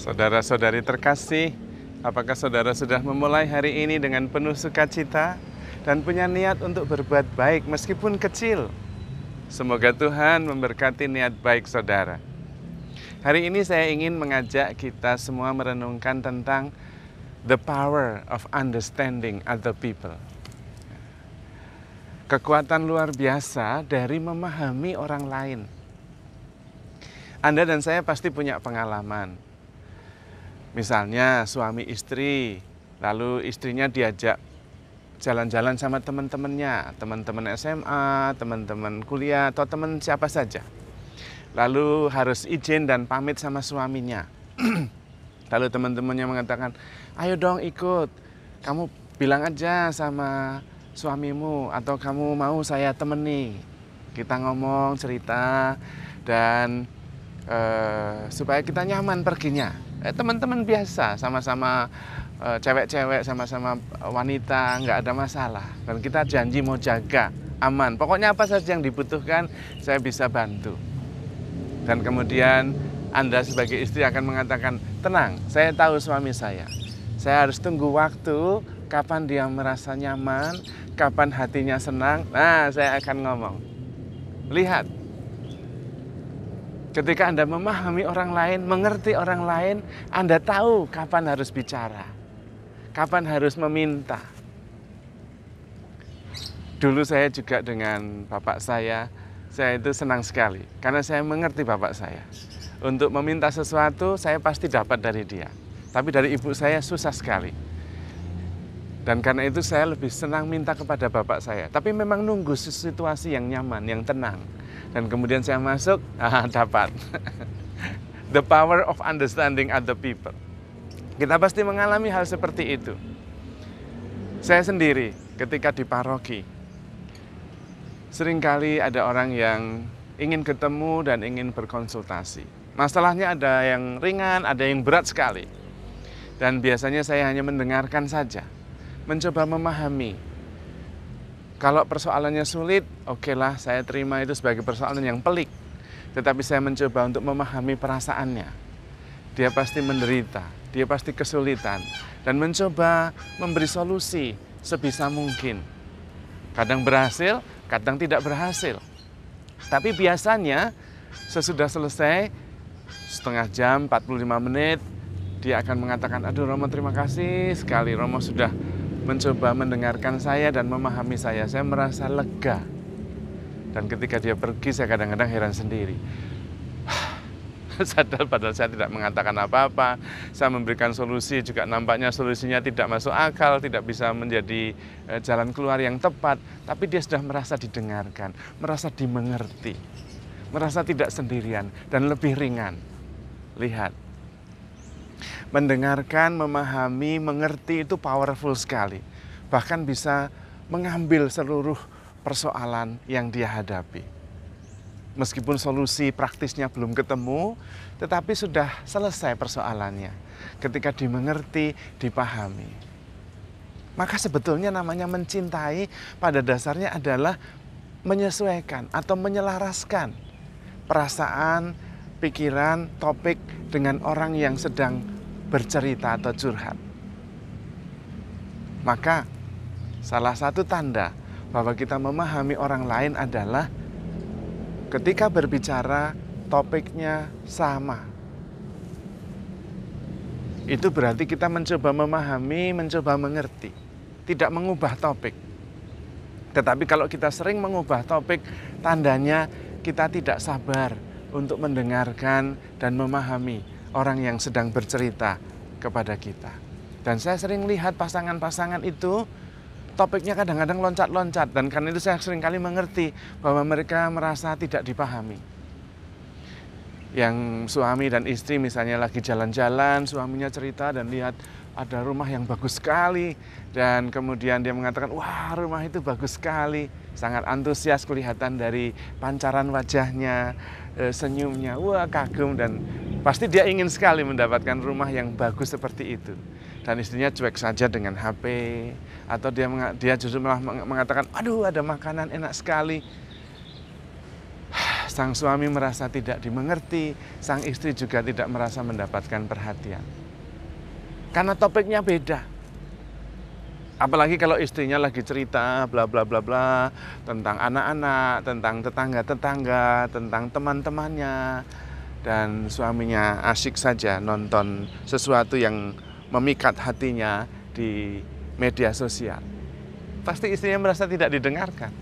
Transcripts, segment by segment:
Saudara-saudari terkasih, apakah saudara sudah memulai hari ini dengan penuh sukacita dan punya niat untuk berbuat baik meskipun kecil? Semoga Tuhan memberkati niat baik saudara. Hari ini saya ingin mengajak kita semua merenungkan tentang the power of understanding other people. Kekuatan luar biasa dari memahami orang lain. Anda dan saya pasti punya pengalaman. Misalnya suami istri, lalu istrinya diajak jalan-jalan sama teman-temannya, teman-teman SMA, teman-teman kuliah, atau teman siapa saja. Lalu harus izin dan pamit sama suaminya. Lalu teman-temannya mengatakan, ayo dong ikut, kamu bilang aja sama suamimu, atau kamu mau saya temani. Kita ngomong, cerita, dan supaya kita nyaman perginya. Teman-teman biasa, sama-sama cewek-cewek, sama-sama wanita, nggak ada masalah. Dan kita janji mau jaga, aman. Pokoknya apa saja yang dibutuhkan, saya bisa bantu. Dan kemudian Anda sebagai istri akan mengatakan, tenang, saya tahu suami saya. Saya harus tunggu waktu, kapan dia merasa nyaman, kapan hatinya senang. Nah, saya akan ngomong. Lihat, ketika Anda memahami orang lain, mengerti orang lain, Anda tahu kapan harus bicara, kapan harus meminta. Dulu saya juga dengan bapak saya itu senang sekali, karena saya mengerti bapak saya. Untuk meminta sesuatu, saya pasti dapat dari dia. Tapi dari ibu saya susah sekali. Dan karena itu saya lebih senang minta kepada bapak saya. Tapi memang nunggu situasi yang nyaman, yang tenang. Dan kemudian saya masuk, dapat. The power of understanding other people. Kita pasti mengalami hal seperti itu. Saya sendiri ketika di paroki, seringkali ada orang yang ingin ketemu dan ingin berkonsultasi. Masalahnya ada yang ringan, ada yang berat sekali. Dan biasanya saya hanya mendengarkan saja, mencoba memahami. Kalau persoalannya sulit, okelah, saya terima itu sebagai persoalan yang pelik. Tetapi saya mencoba untuk memahami perasaannya. Dia pasti menderita, dia pasti kesulitan. Dan mencoba memberi solusi sebisa mungkin. Kadang berhasil, kadang tidak berhasil. Tapi biasanya sesudah selesai, setengah jam, 45 menit, dia akan mengatakan, aduh Romo terima kasih sekali, Romo sudah mencoba mendengarkan saya dan memahami saya merasa lega. Dan ketika dia pergi, saya kadang-kadang heran sendiri. Sadar padahal saya tidak mengatakan apa-apa, saya memberikan solusi juga nampaknya solusinya tidak masuk akal, tidak bisa menjadi jalan keluar yang tepat, tapi dia sudah merasa didengarkan, merasa dimengerti, merasa tidak sendirian dan lebih ringan. Lihat, mendengarkan, memahami, mengerti itu powerful sekali, bahkan bisa mengambil seluruh persoalan yang dia hadapi. Meskipun solusi praktisnya belum ketemu, tetapi sudah selesai persoalannya. Ketika dimengerti, dipahami. Maka sebetulnya namanya mencintai pada dasarnya adalah menyesuaikan atau menyelaraskan perasaan, pikiran, topik dengan orang yang sedang bercerita atau curhat. Maka salah satu tanda bahwa kita memahami orang lain adalah ketika berbicara, topiknya sama. Itu berarti kita mencoba memahami, mencoba mengerti. Tidak mengubah topik. Tetapi kalau kita sering mengubah topik, tandanya kita tidak sabar untuk mendengarkan dan memahami orang yang sedang bercerita kepada kita. Dan saya sering lihat pasangan-pasangan itu, topiknya kadang-kadang loncat-loncat, dan karena itu saya seringkali mengerti bahwa mereka merasa tidak dipahami. Yang suami dan istri misalnya lagi jalan-jalan, suaminya cerita dan lihat ada rumah yang bagus sekali, dan kemudian dia mengatakan, wah rumah itu bagus sekali, sangat antusias kelihatan dari pancaran wajahnya, senyumnya, wah kagum, dan pasti dia ingin sekali mendapatkan rumah yang bagus seperti itu. Dan istrinya cuek saja dengan HP, atau dia justru malah mengatakan, aduh ada makanan enak sekali. sang suami merasa tidak dimengerti, sang istri juga tidak merasa mendapatkan perhatian. Karena topiknya beda. Apalagi kalau istrinya lagi cerita bla bla bla bla tentang anak-anak, tentang tetangga-tetangga, tentang teman-temannya, dan suaminya asyik saja nonton sesuatu yang memikat hatinya di media sosial. Pasti istrinya merasa tidak didengarkan.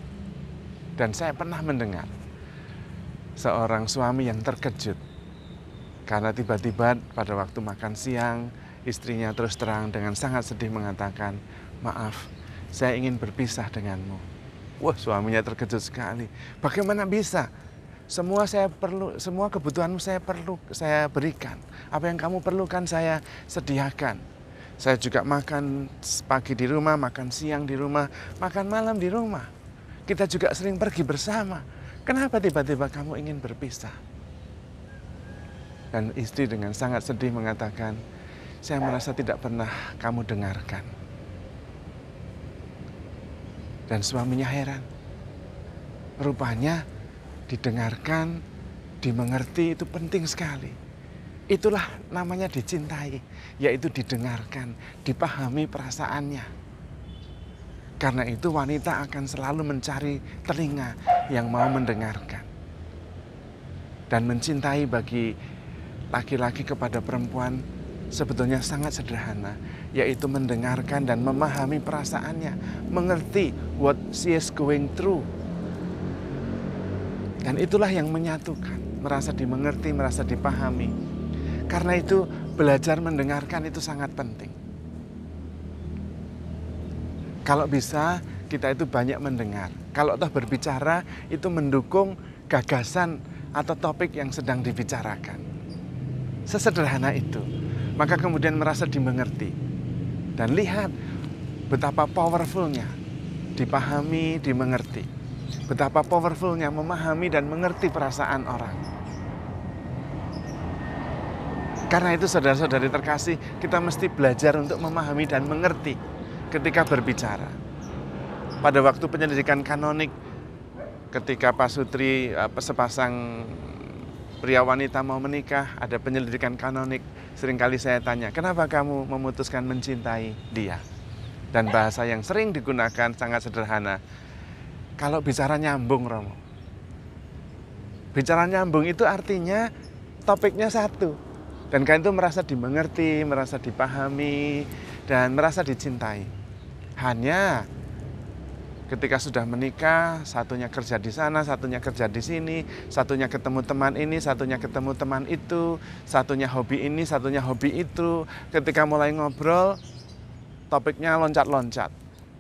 Dan saya pernah mendengar seorang suami yang terkejut karena tiba-tiba pada waktu makan siang istrinya terus terang dengan sangat sedih mengatakan, "Maaf, saya ingin berpisah denganmu." Wah, suaminya terkejut sekali. Bagaimana bisa? Semua kebutuhanmu saya berikan. Apa yang kamu perlukan saya sediakan. Saya juga makan pagi di rumah, makan siang di rumah, makan malam di rumah. Kita juga sering pergi bersama. Kenapa tiba-tiba kamu ingin berpisah? Dan istri dengan sangat sedih mengatakan, "Saya merasa tidak pernah kamu dengarkan." Dan suaminya heran. Rupanya didengarkan, dimengerti itu penting sekali. Itulah namanya dicintai, yaitu didengarkan, dipahami perasaannya. Karena itu wanita akan selalu mencari telinga yang mau mendengarkan. Dan mencintai bagi laki-laki kepada perempuan sebetulnya sangat sederhana, yaitu mendengarkan dan memahami perasaannya, mengerti what she is going through. Dan itulah yang menyatukan, merasa dimengerti, merasa dipahami. Karena itu belajar mendengarkan itu sangat penting. Kalau bisa kita itu banyak mendengar. Kalau toh berbicara itu mendukung gagasan atau topik yang sedang dibicarakan. Sesederhana itu. Maka kemudian merasa dimengerti. Dan lihat betapa powerfulnya dipahami, dimengerti. Betapa powerfulnya memahami dan mengerti perasaan orang. Karena itu saudara-saudari terkasih, kita mesti belajar untuk memahami dan mengerti ketika berbicara. Pada waktu penyelidikan kanonik, ketika pasutri sepasang pria wanita mau menikah, ada penyelidikan kanonik, seringkali saya tanya, "Kenapa kamu memutuskan mencintai dia?" Dan bahasa yang sering digunakan sangat sederhana. Kalau bicara nyambung, Romo. Bicara nyambung itu artinya topiknya satu. Dan karena itu merasa dimengerti, merasa dipahami, dan merasa dicintai. Hanya ketika sudah menikah, satunya kerja di sana, satunya kerja di sini, satunya ketemu teman ini, satunya ketemu teman itu, satunya hobi ini, satunya hobi itu. Ketika mulai ngobrol, topiknya loncat-loncat.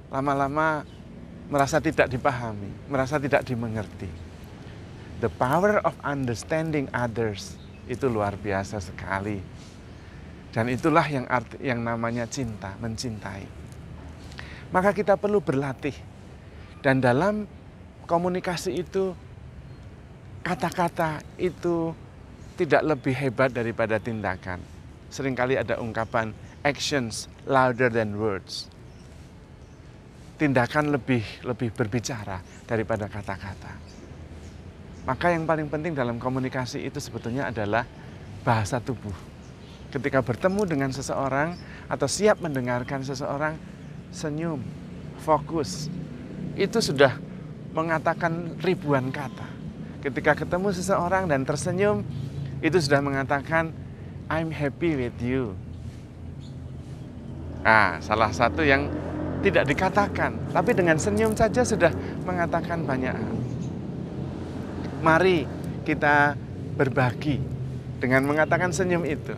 Lama-lama merasa tidak dipahami, merasa tidak dimengerti. The power of understanding others itu luar biasa sekali. Dan itulah yang namanya cinta, mencintai. Maka kita perlu berlatih. Dan dalam komunikasi itu, kata-kata itu tidak lebih hebat daripada tindakan. Seringkali ada ungkapan, actions louder than words. Tindakan lebih berbicara daripada kata-kata. Maka yang paling penting dalam komunikasi itu sebetulnya adalah bahasa tubuh. Ketika bertemu dengan seseorang atau siap mendengarkan seseorang, senyum, fokus, itu sudah mengatakan ribuan kata. Ketika ketemu seseorang dan tersenyum, itu sudah mengatakan, "I'm happy with you." Salah satu yang tidak dikatakan, tapi dengan senyum saja sudah mengatakan banyak hal. Mari kita berbagi dengan mengatakan senyum itu.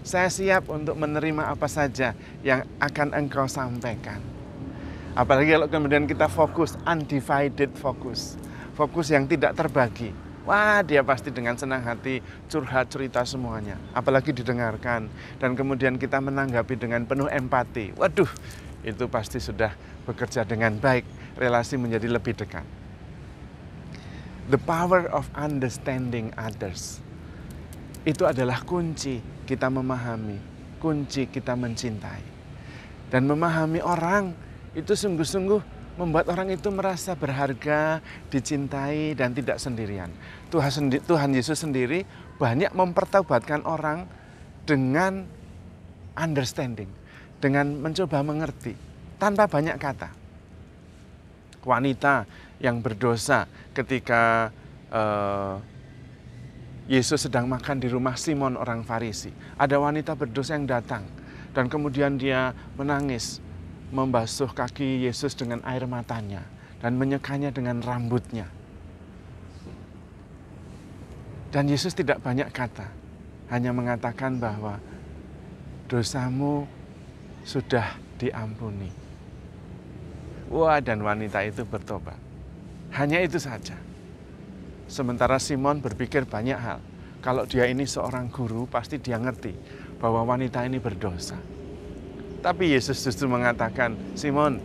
Saya siap untuk menerima apa saja yang akan engkau sampaikan. Apalagi kalau kemudian kita fokus, undivided fokus. Fokus yang tidak terbagi. Wah, dia pasti dengan senang hati curhat cerita semuanya. Apalagi didengarkan. Dan kemudian kita menanggapi dengan penuh empati. Waduh, itu pasti sudah bekerja dengan baik. Relasi menjadi lebih dekat. The power of understanding others. Itu adalah kunci kita memahami, kunci kita mencintai. Dan memahami orang itu sungguh-sungguh membuat orang itu merasa berharga, dicintai, dan tidak sendirian. Tuhan Yesus sendiri banyak mempertobatkan orang dengan understanding, dengan mencoba mengerti, tanpa banyak kata. Wanita yang berdosa ketika Yesus sedang makan di rumah Simon orang Farisi. Ada wanita berdosa yang datang dan kemudian dia menangis, membasuh kaki Yesus dengan air matanya dan menyekanya dengan rambutnya. Dan Yesus tidak banyak kata, hanya mengatakan bahwa dosamu sudah diampuni. Wah, dan wanita itu bertobat. Hanya itu saja. Sementara Simon berpikir banyak hal. Kalau dia ini seorang guru, pasti dia ngerti bahwa wanita ini berdosa. Tapi Yesus justru mengatakan, Simon,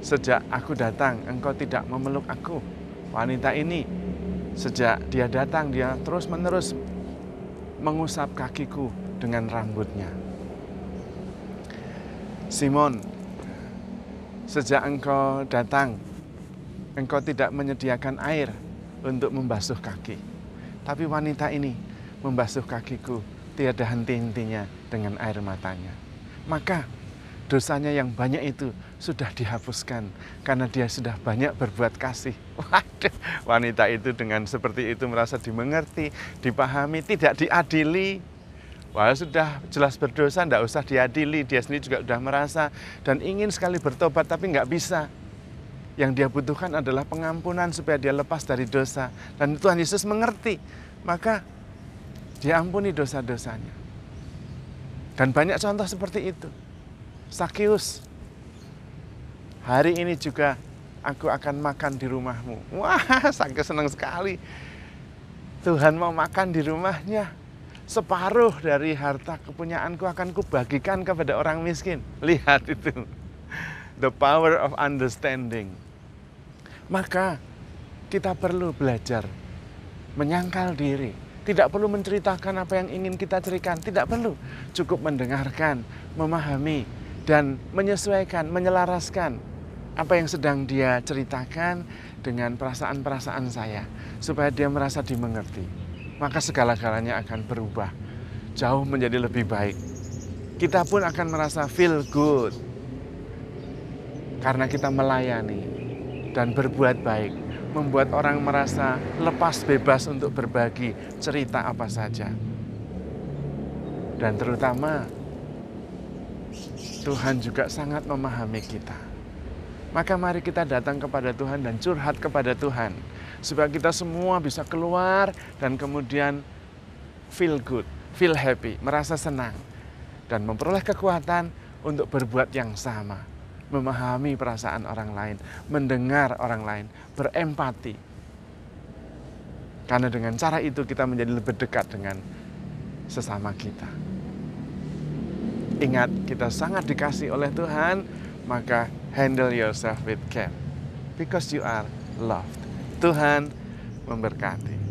sejak aku datang, engkau tidak memeluk aku. Wanita ini, sejak dia datang, dia terus-menerus mengusap kakiku dengan rambutnya. Simon, sejak engkau datang, engkau tidak menyediakan air untuk membasuh kaki. Tapi wanita ini membasuh kakiku tiada henti-hentinya dengan air matanya. Maka dosanya yang banyak itu sudah dihapuskan karena dia sudah banyak berbuat kasih. Waduh, wanita itu dengan seperti itu merasa dimengerti, dipahami, tidak diadili. Wah, sudah jelas berdosa, tidak usah diadili. Dia sendiri juga sudah merasa dan ingin sekali bertobat tapi nggak bisa. Yang dia butuhkan adalah pengampunan supaya dia lepas dari dosa. Dan Tuhan Yesus mengerti, maka dia ampuni dosa-dosanya. Dan banyak contoh seperti itu. Sakius, hari ini juga aku akan makan di rumahmu. Wah, Sakius senang sekali. Tuhan mau makan di rumahnya. Separuh dari harta kepunyaanku akan kubagikan kepada orang miskin. Lihat itu. The power of understanding. Maka kita perlu belajar menyangkal diri. Tidak perlu menceritakan apa yang ingin kita ceritakan. Tidak perlu. Cukup mendengarkan, memahami, dan menyesuaikan, menyelaraskan apa yang sedang dia ceritakan dengan perasaan-perasaan saya. Supaya dia merasa dimengerti. Maka segala-galanya akan berubah. Jauh menjadi lebih baik. Kita pun akan merasa feel good. Karena kita melayani dan berbuat baik, membuat orang merasa lepas bebas untuk berbagi cerita apa saja. Dan terutama, Tuhan juga sangat memahami kita. Maka mari kita datang kepada Tuhan dan curhat kepada Tuhan. Supaya kita semua bisa keluar dan kemudian feel good, feel happy, merasa senang. Dan memperoleh kekuatan untuk berbuat yang sama. Memahami perasaan orang lain, mendengar orang lain, berempati. Karena dengan cara itu kita menjadi lebih dekat dengan sesama kita. Ingat, kita sangat dikasihi oleh Tuhan, maka handle yourself with care. Because you are loved. Tuhan memberkati.